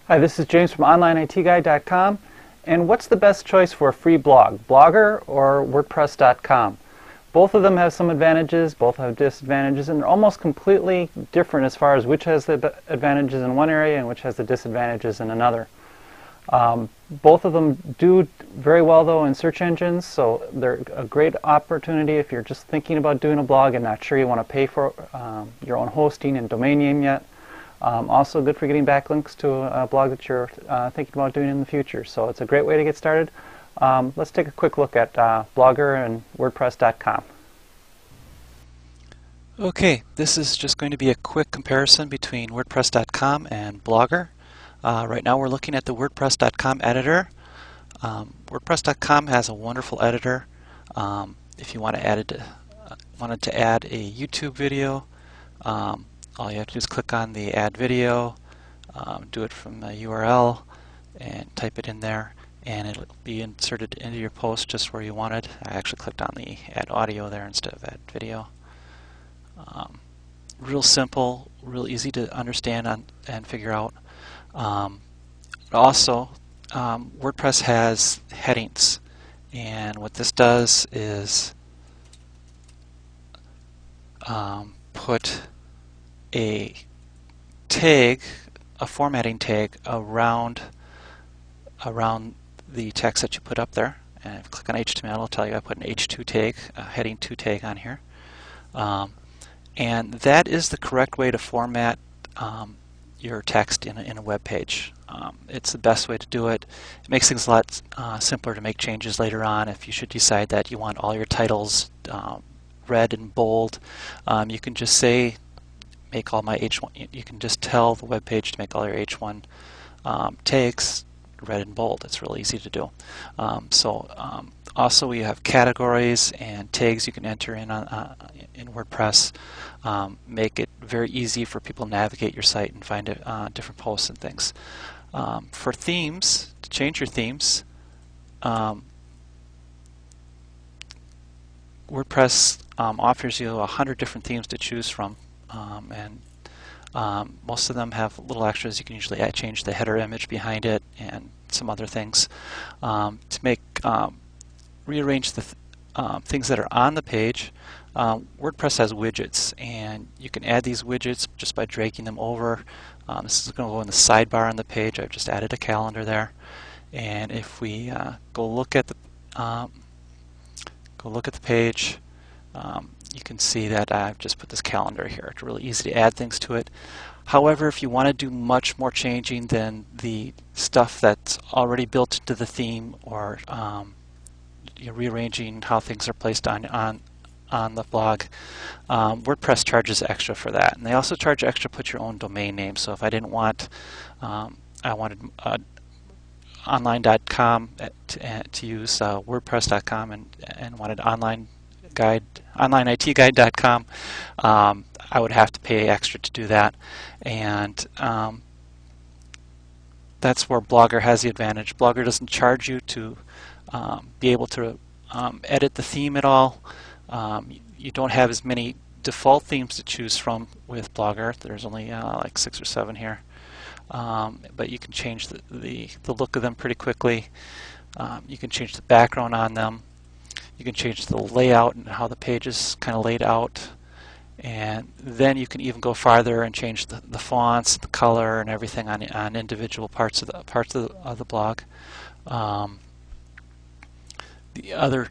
Hi, this is James from OnlineITGuide.com. And what's the best choice for a free blog, Blogger or WordPress.com? Both of them have some advantages, both have disadvantages, and they're almost completely different as far as which has the advantages in one area and which has the disadvantages in another. Both of them do very well though in search engines, so they're a great opportunity if you're just thinking about doing a blog and not sure you want to pay for your own hosting and domain name yet. Also good for getting backlinks to a blog that you're thinking about doing in the future. So it's a great way to get started. Let's take a quick look at Blogger and WordPress.com. Okay, this is just going to be a quick comparison between WordPress.com and Blogger. Right now we're looking at the WordPress.com editor. WordPress.com has a wonderful editor. If you want to wanted to add a YouTube video, all you have to do is click on the add video, do it from the URL, and type it in there, and it'll be inserted into your post just where you want it. I actually clicked on the add audio there instead of add video. Real simple, real easy to understand and figure out. Also, WordPress has headings, and what this does is put a tag, a formatting tag around the text that you put up there. And if you click on HTML, it'll tell you I put an H2 tag, a heading 2 tag on here. And that is the correct way to format your text in a web page. It's the best way to do it. It makes things a lot simpler to make changes later on if you should decide that you want all your titles red and bold. You can just say make all my H1, you can just tell the web page to make all your H1 tags red and bold. It's really easy to do. Also we have categories and tags you can enter in WordPress. Make it very easy for people to navigate your site and find different posts and things. For themes, to change your themes, WordPress offers you 100 different themes to choose from. Most of them have little extras. You can usually change the header image behind it and some other things to make rearrange the things that are on the page. WordPress has widgets, and you can add these widgets just by dragging them over. This is going to go in the sidebar on the page. I've just added a calendar there, and if we go look at the page, you can see that I've just put this calendar here. It's really easy to add things to it. However, if you want to do much more changing than the stuff that's already built into the theme, or you're rearranging how things are placed on the blog, WordPress charges extra for that. And they also charge extra to put your own domain name. So if I didn't want, I wanted online.com to use WordPress.com and wanted OnlineITGuide.com, I would have to pay extra to do that. And that's where Blogger has the advantage. Blogger doesn't charge you to be able to edit the theme at all. You don't have as many default themes to choose from with Blogger. There's only like 6 or 7 here. But you can change the look of them pretty quickly. You can change the background on them. You can change the layout and how the page is kind of laid out. And then you can even go farther and change the fonts, the color, and everything on individual parts of the blog. The other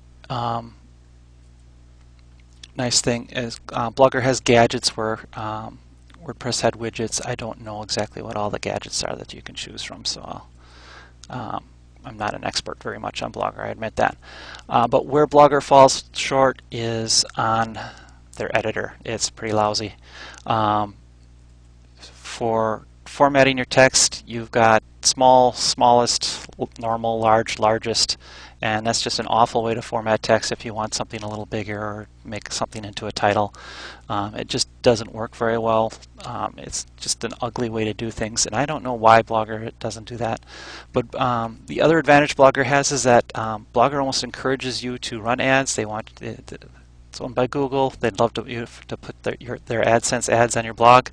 nice thing is Blogger has gadgets where WordPress had widgets. I don't know exactly what all the gadgets are that you can choose from, so I'm not an expert very much on Blogger, I admit that. But where Blogger falls short is on their editor. It's pretty lousy. For formatting your text, you've got small, smallest, normal, large, largest, and that's just an awful way to format text if you want something a little bigger or make something into a title. It just doesn't work very well. It's just an ugly way to do things, and I don't know why Blogger doesn't do that. But the other advantage Blogger has is that Blogger almost encourages you to run ads. They want it's owned by Google. They'd love to put their AdSense ads on your blog.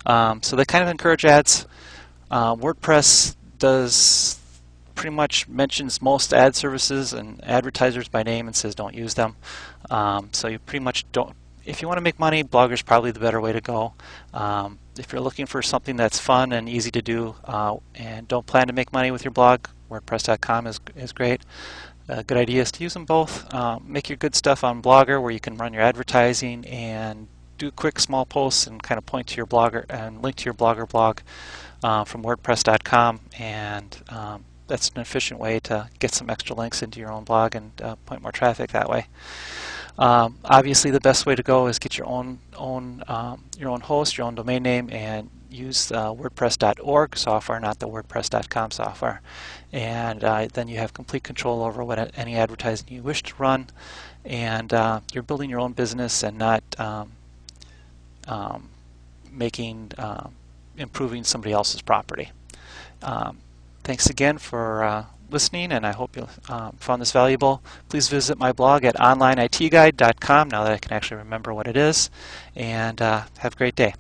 So they kind of encourage ads. WordPress does pretty much mentions most ad services and advertisers by name and says don't use them. So you pretty much don't. If you want to make money, Blogger's probably the better way to go. If you're looking for something that's fun and easy to do and don't plan to make money with your blog, WordPress.com is great. A good idea is to use them both. Make your good stuff on Blogger where you can run your advertising and do quick small posts and kind of point to your Blogger and link to your Blogger blog from WordPress.com, and that's an efficient way to get some extra links into your own blog and point more traffic that way. Obviously, the best way to go is get your own host, your own domain name, and use WordPress.org software, not the WordPress.com software. And then you have complete control over what any advertising you wish to run, and you're building your own business and not improving somebody else's property. Thanks again for listening, and I hope you found this valuable. Please visit my blog at onlineitguide.com now that I can actually remember what it is, and have a great day.